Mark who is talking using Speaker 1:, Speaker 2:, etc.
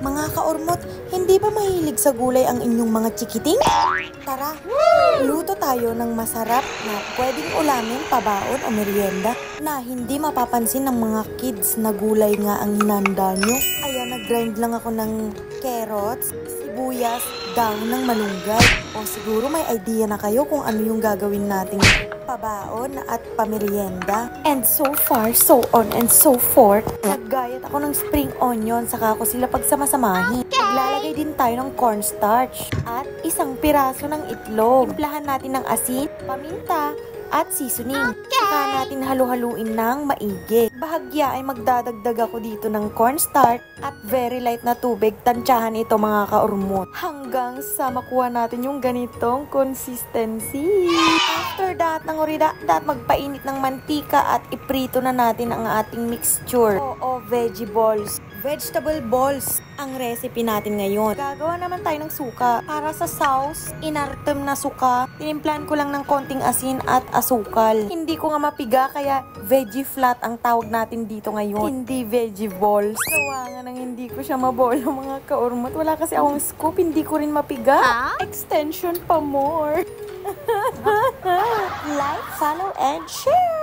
Speaker 1: Mga kaurmot, hindi ba mahilig sa gulay ang inyong mga chikiting? Tara, luto tayo ng masarap na pwedeng ulamin, pabaon o merienda na hindi mapapansin ng mga kids na gulay nga ang hinanda nyo. Kaya nag-grind lang ako ng carrots, sibuyas, dahon ng malunggay. O siguro may idea na kayo kung ano yung gagawin nating pabaon at pamerienda. And so far, so on and so forth, naggayat ako ng spring onion saka ako sila pagsamasamahin. Maglalagay din tayo ng cornstarch at isang piraso ng itlog. Timplahan natin ng asin, paminta, at seasoning. Saka natin halu-haluin ng maigi. Bahagya ay magdadagdag ako dito ng cornstarch at very light na tubig. Tansyahan ito mga kaurmot. Hanggang sa makuha natin yung ganitong consistency. After that, magpainit ng mantika at iprito na natin ang ating mixture. Oo, veggie balls. Vegetable balls ang recipe natin ngayon. Gagawa naman tayo ng suka. Para sa sauce, inartem na suka. Tinimplan ko lang ng konting asin at asukal. Hindi ko nga mapiga kaya veggie flat ang tawag natin dito ngayon. Hindi veggie balls. Gawa nga nang hindi ko siya mabolo mga kaurmot. Wala kasi akong scoop. Hindi ko rin mapiga. Extension pa more. Like, follow, and share!